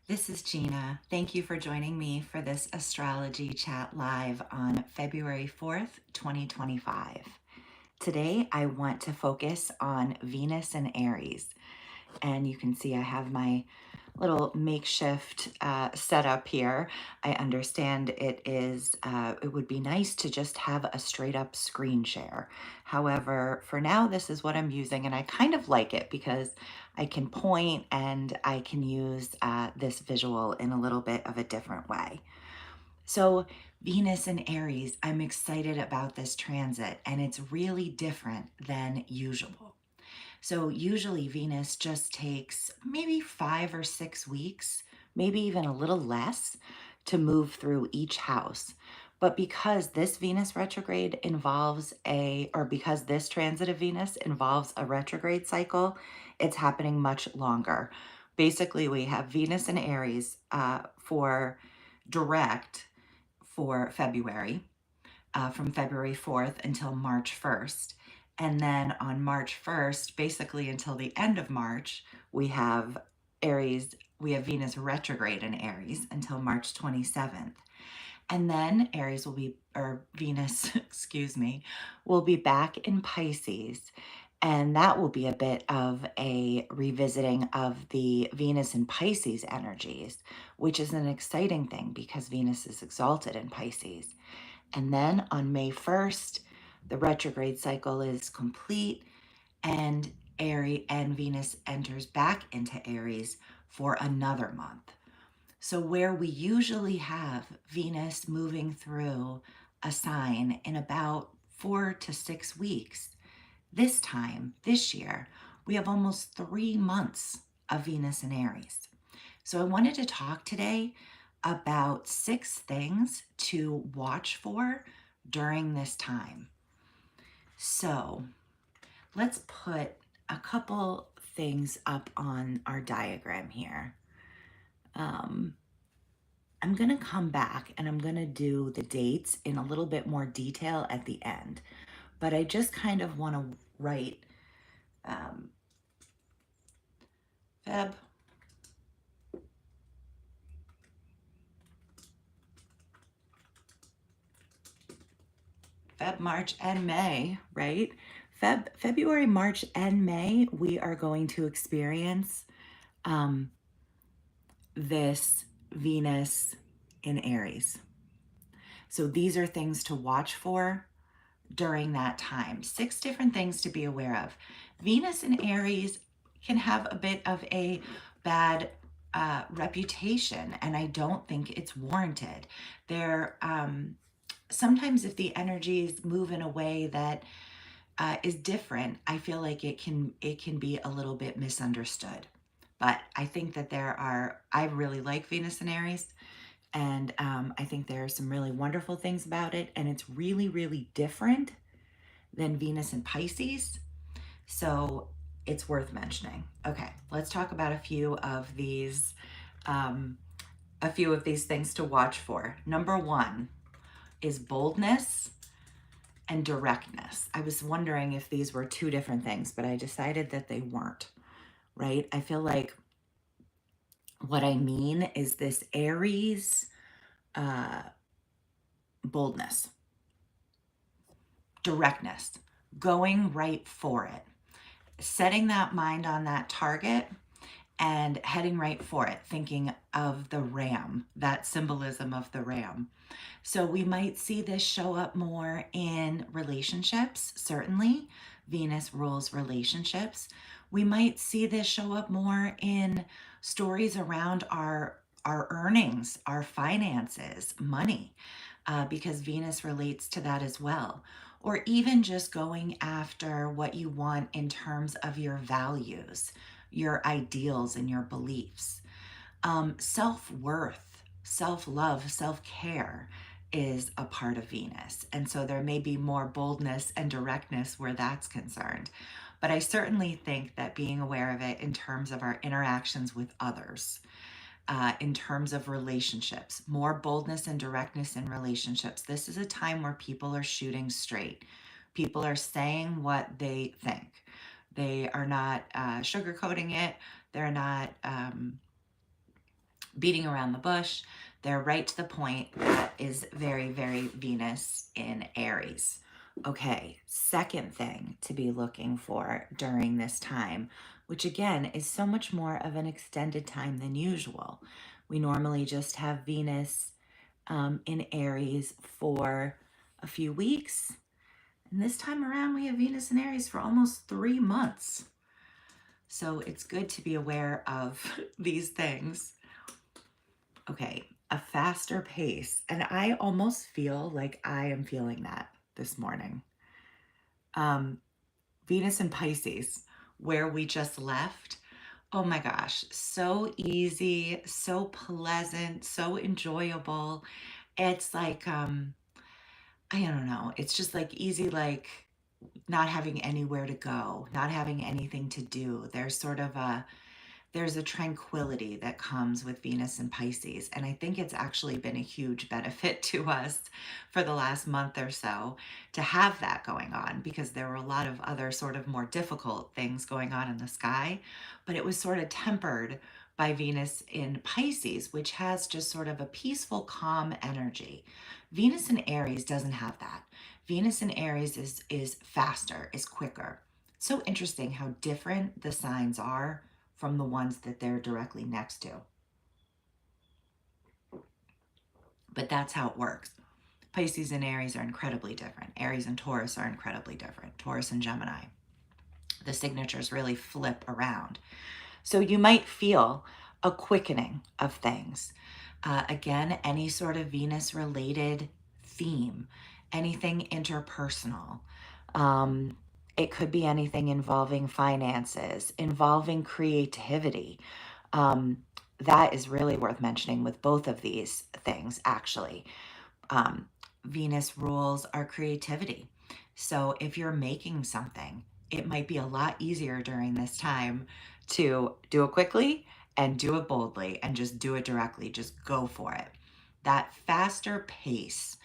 This is Gina. Thank you for joining me for this Astrology Chat live on February 4th, 2025. Today, I want to focus on Venus and Aries. And you can see I have my little makeshift setup here. I understand it would be nice to just have a straight up screen share. However, for now, this is what I'm using, and I kind of like it because I can point and I can use this visual in a little bit of a different way. So, Venus and Aries, I'm excited about this transit, and it's really different than usual. So usually Venus just takes maybe 5 or 6 weeks, maybe even a little less, to move through each house. But because this Venus retrograde because this transit of Venus involves a retrograde cycle, it's happening much longer. Basically, we have Venus and Aries for direct for February, from February 4th until March 1st. And then on March 1st, basically until the end of March, we have Venus retrograde in Aries until March 27th. And then Venus, excuse me, will be back in Pisces. And that will be a bit of a revisiting of the Venus and Pisces energies, which is an exciting thing because Venus is exalted in Pisces. And then on May 1st, the retrograde cycle is complete and Venus enters back into Aries for another month. So where we usually have Venus moving through a sign in about 4 to 6 weeks, this year, we have almost 3 months of Venus in Aries. So I wanted to talk today about 6 things to watch for during this time. So let's put a couple things up on our diagram here. I'm going to come back and I'm going to do the dates in a little bit more detail at the end. But I just kind of want to write Feb, March, and May, right? February, March, and May, we are going to experience this Venus in Aries. So these are things to watch for during that time. 6 different things to be aware of. Venus in Aries can have a bit of a bad reputation, and I don't think it's warranted. Sometimes if the energies move in a way that is different, I feel like it can be a little bit misunderstood. But I think that I really like Venus in Aries, and I think there are some really wonderful things about it, and it's really, really different than Venus in Pisces. So it's worth mentioning. Okay, let's talk about a few of these things to watch for. Number 1 is boldness and directness. I was wondering if these were 2 different things, but I decided that they weren't, right? I feel like what I mean is this Aries boldness, directness, going right for it, setting that mind on that target and heading right for it, thinking of the ram, that symbolism of the ram. So we might see this show up more in relationships, certainly. Venus rules relationships. We might see this show up more in stories around our earnings, our finances, money, because Venus relates to that as well. Or even just going after what you want in terms of your values, your ideals, and your beliefs. Self-worth, self-love, self-care is a part of Venus. And so there may be more boldness and directness where that's concerned. But I certainly think that being aware of it in terms of our interactions with others, in terms of relationships, more boldness and directness in relationships. This is a time where people are shooting straight. People are saying what they think. They are not sugarcoating it. They're not beating around the bush. They're right to the point. That is very, very Venus in Aries. Okay, second thing to be looking for during this time, which again is so much more of an extended time than usual. We normally just have Venus in Aries for a few weeks. And this time around, we have Venus in Aries for almost 3 months. So it's good to be aware of these things. Okay, a faster pace. And I almost feel like I am feeling that this morning. Venus in Pisces, where we just left. Oh my gosh, so easy, so pleasant, so enjoyable. It's like, I don't know, it's just like easy, like not having anywhere to go, not having anything to do. There's a tranquility that comes with Venus and Pisces. And I think it's actually been a huge benefit to us for the last month or so to have that going on, because there were a lot of other sort of more difficult things going on in the sky, but it was sort of tempered by Venus in Pisces, which has just sort of a peaceful, calm energy. Venus in Aries doesn't have that. Venus in Aries is faster, is quicker. So interesting how different the signs are from the ones that they're directly next to. But that's how it works. Pisces and Aries are incredibly different. Aries and Taurus are incredibly different. Taurus and Gemini. The signatures really flip around. So you might feel a quickening of things. Again, any sort of Venus related theme, anything interpersonal. It could be anything involving finances, involving creativity. That is really worth mentioning with both of these things, actually. Um, Venus rules our creativity. So if you're making something, it might be a lot easier during this time to do it quickly and do it boldly and just do it directly. Just go for it. That faster pace.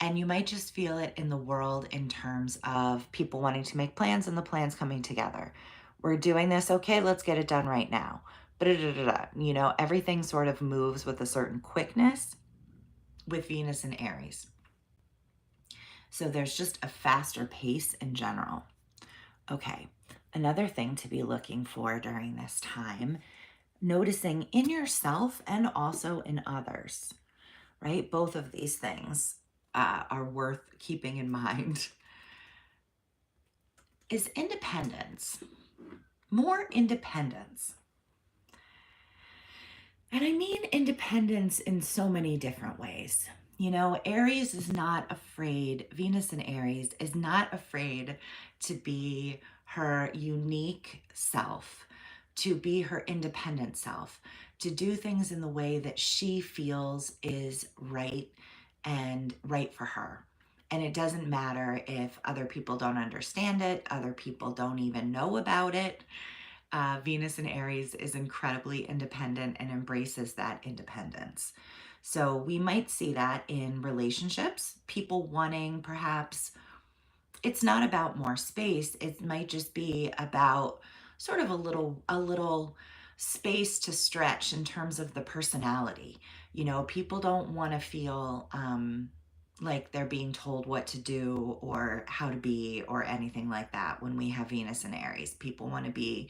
And you might just feel it in the world in terms of people wanting to make plans and the plans coming together. We're doing this, okay, let's get it done right now. You know, everything sort of moves with a certain quickness with Venus and Aries. So there's just a faster pace in general. Okay, another thing to be looking for during this time, noticing in yourself and also in others, right? Both of these things are worth keeping in mind. Is independence, more independence. And I mean independence in so many different ways. You know, Aries is not afraid, Venus in Aries is not afraid to be her unique self, to be her independent self, to do things in the way that she feels is right and right for her. And it doesn't matter if other people don't understand it, other people don't even know about it. Venus in Aries is incredibly independent and embraces that independence. So we might see that in relationships, people wanting perhaps, it's not about more space, it might just be about sort of a little space to stretch in terms of the personality. You know, people don't want to feel like they're being told what to do or how to be or anything like that. When we have Venus in Aries, people want to be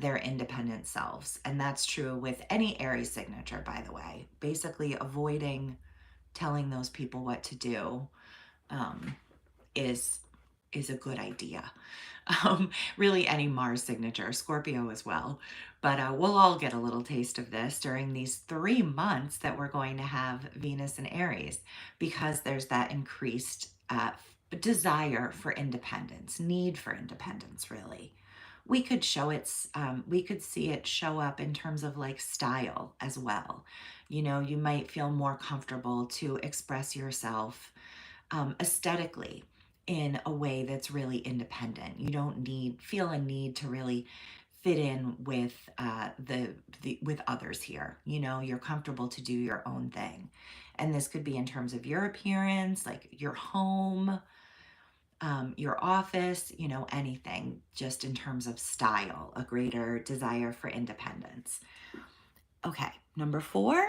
their independent selves. And that's true with any Aries signature, by the way. Basically, avoiding telling those people what to do um, is a good idea. Really, any Mars signature, Scorpio as well. But we'll all get a little taste of this during these 3 months that we're going to have Venus in Aries, because there's that increased desire for independence, need for independence, really. We could see it show up in terms of like style as well. You know, you might feel more comfortable to express yourself aesthetically in a way that's really independent. You don't feel a need to really fit in with with others here. You know, you're comfortable to do your own thing. And this could be in terms of your appearance, like your home, your office, you know, anything, just in terms of style, a greater desire for independence. Okay, number 4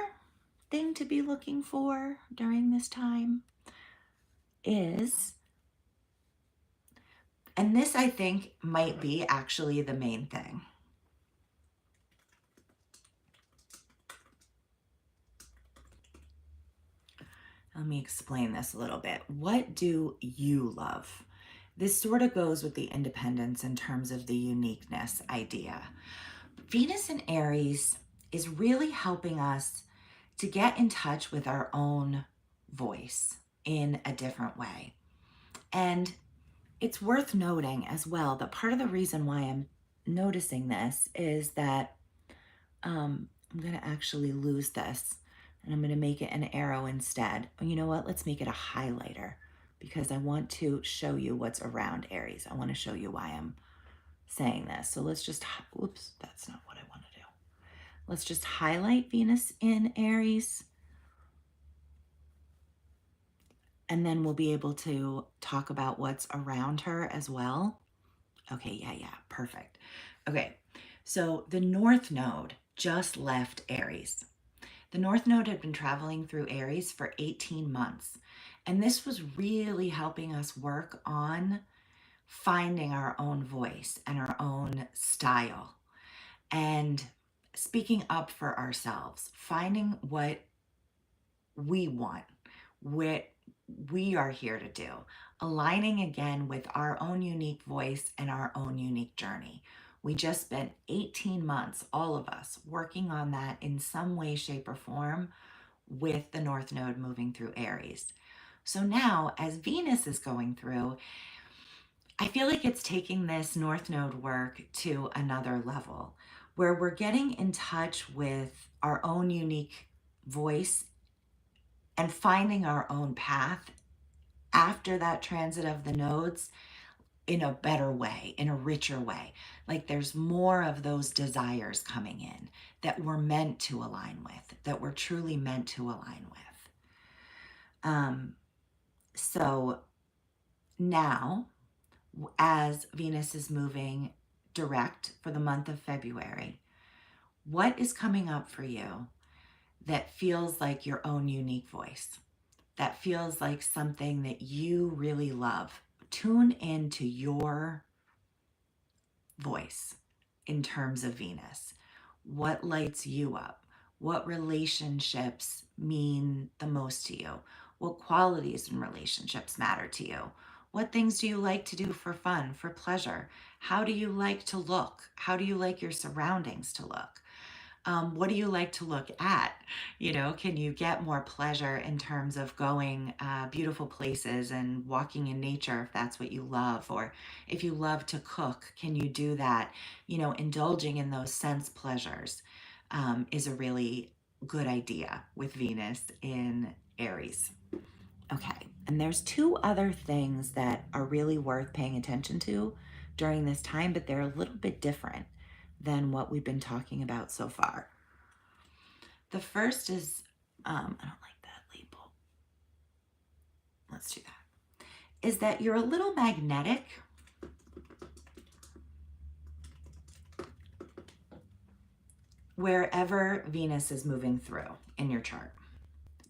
thing to be looking for during this time is, and this I think might be actually the main thing. Let me explain this a little bit. What do you love? This sort of goes with the independence in terms of the uniqueness idea. Venus in Aries is really helping us to get in touch with our own voice in a different way. And it's worth noting as well that part of the reason why I'm noticing this is that I'm going to actually lose this and I'm going to make it an arrow instead. Oh, you know what? Let's make it a highlighter because I want to show you what's around Aries. I want to show you why I'm saying this. So let's just, oops, that's not what I want to do. Let's just highlight Venus in Aries. And then we'll be able to talk about what's around her as well. Okay, yeah, perfect. Okay, so the North Node just left Aries. The North Node had been traveling through Aries for 18 months, and this was really helping us work on finding our own voice and our own style and speaking up for ourselves, finding what we want, what we are here to do, aligning again with our own unique voice and our own unique journey. We just spent 18 months, all of us, working on that in some way, shape, or form with the North Node moving through Aries. So now, as Venus is going through, I feel like it's taking this North Node work to another level where we're getting in touch with our own unique voice and finding our own path after that transit of the nodes in a better way, in a richer way. Like there's more of those desires coming in that we're meant to align with, that we're truly meant to align with. So now, as Venus is moving direct for the month of February, what is coming up for you that feels like your own unique voice? That feels like something that you really love. Tune into your voice in terms of Venus. What lights you up? What relationships mean the most to you? What qualities in relationships matter to you? What things do you like to do for fun, for pleasure? How do you like to look? How do you like your surroundings to look? What do you like to look at? You know, can you get more pleasure in terms of going beautiful places and walking in nature if that's what you love? Or if you love to cook, can you do that? You know, indulging in those sense pleasures is a really good idea with Venus in Aries. Okay, and there's 2 other things that are really worth paying attention to during this time, but they're a little bit different than what we've been talking about so far. The first is, I don't like that label. Let's do that. Is that you're a little magnetic. Wherever Venus is moving through in your chart.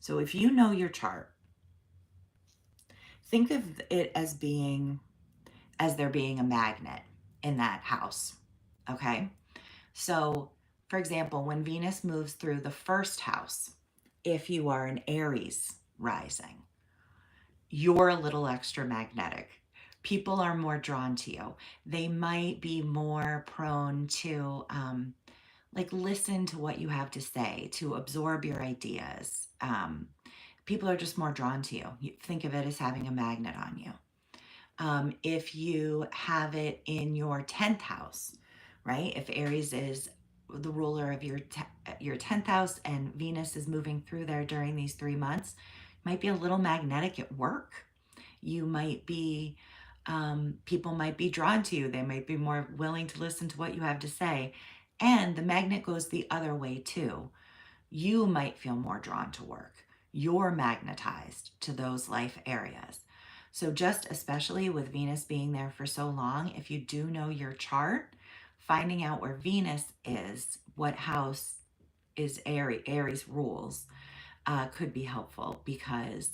So if you know your chart, think of it as there being a magnet in that house. Okay? So, for example, when Venus moves through the first house, if you are an Aries rising, you're a little extra magnetic. People are more drawn to you. They might be more prone to like listen to what you have to say, to absorb your ideas. People are just more drawn to you. You think of it as having a magnet on you. If you have it in your 10th house, right? If Aries is the ruler of your 10th house and Venus is moving through there during these 3 months, might be a little magnetic at work. You might be, people might be drawn to you. They might be more willing to listen to what you have to say. And the magnet goes the other way too. You might feel more drawn to work. You're magnetized to those life areas. So just especially with Venus being there for so long, if you do know your chart, finding out where Venus is, what house is Aries rules could be helpful because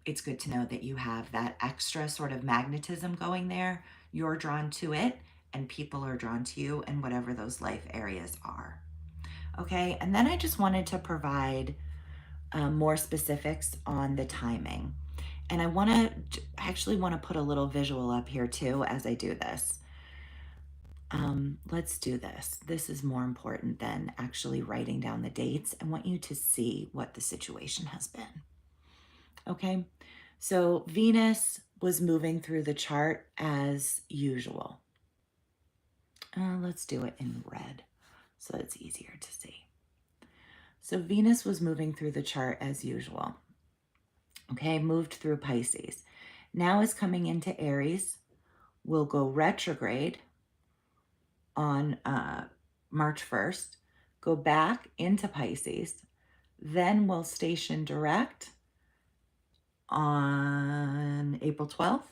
it's good to know that you have that extra sort of magnetism going there. You're drawn to it, and people are drawn to you, and whatever those life areas are. Okay, and then I just wanted to provide more specifics on the timing. And I actually want to put a little visual up here too as I do this. Let's do this. This is more important than actually writing down the dates. I want you to see what the situation has been. Okay, so Venus was moving through the chart as usual. Let's do it in red so it's easier to see. So Venus was moving through the chart as usual. Okay, moved through Pisces. Now is coming into Aries. Will go retrograde on March 1st, go back into Pisces, then will station direct on April 12th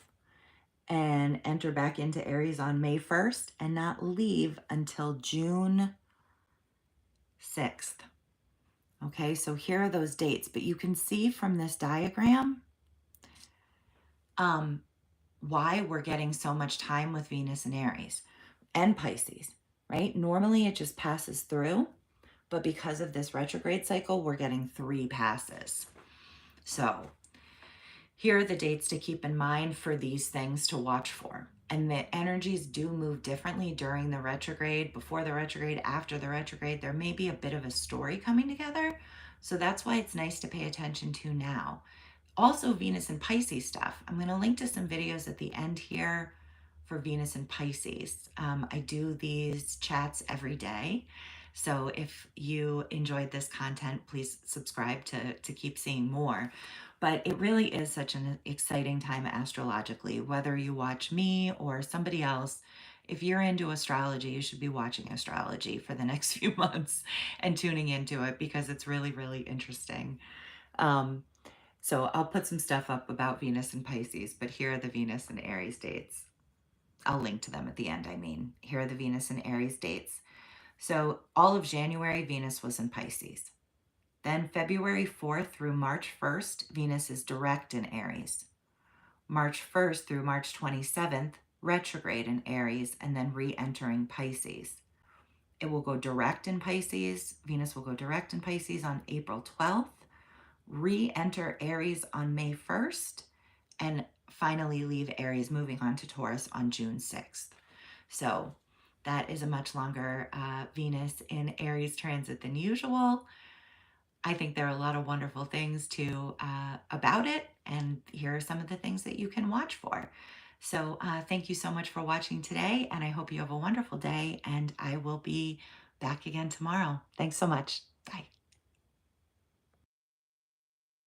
and enter back into Aries on May 1st and not leave until June 6th. Okay, so here are those dates, but you can see from this diagram why we're getting so much time with Venus and Aries and Pisces, right? Normally it just passes through, but because of this retrograde cycle, we're getting 3 passes. So here are the dates to keep in mind for these things to watch for. And the energies do move differently during the retrograde, before the retrograde, after the retrograde. There may be a bit of a story coming together. So that's why it's nice to pay attention to now. Also, Venus and Pisces stuff. I'm going to link to some videos at the end here for Venus and Pisces. I do these chats every day. So if you enjoyed this content, please subscribe to keep seeing more. But it really is such an exciting time astrologically. Whether you watch me or somebody else, if you're into astrology, you should be watching astrology for the next few months and tuning into it because it's really, really interesting. So I'll put some stuff up about Venus and Pisces, but here are the Venus and Aries dates. I'll link to them at the end, I mean. Here are the Venus and Aries dates. So all of January, Venus was in Pisces. Then February 4th through March 1st, Venus is direct in Aries. March 1st through March 27th, retrograde in Aries, and then re-entering Pisces. It will go direct in Pisces. Venus will go direct in Pisces on April 12th, re-enter Aries on May 1st, and finally leave Aries, moving on to Taurus on June 6th. So that is a much longer Venus in Aries transit than usual. I think there are a lot of wonderful things about it, and here are some of the things that you can watch for. So thank you so much for watching today, and I hope you have a wonderful day, and I will be back again tomorrow. Thanks so much. Bye.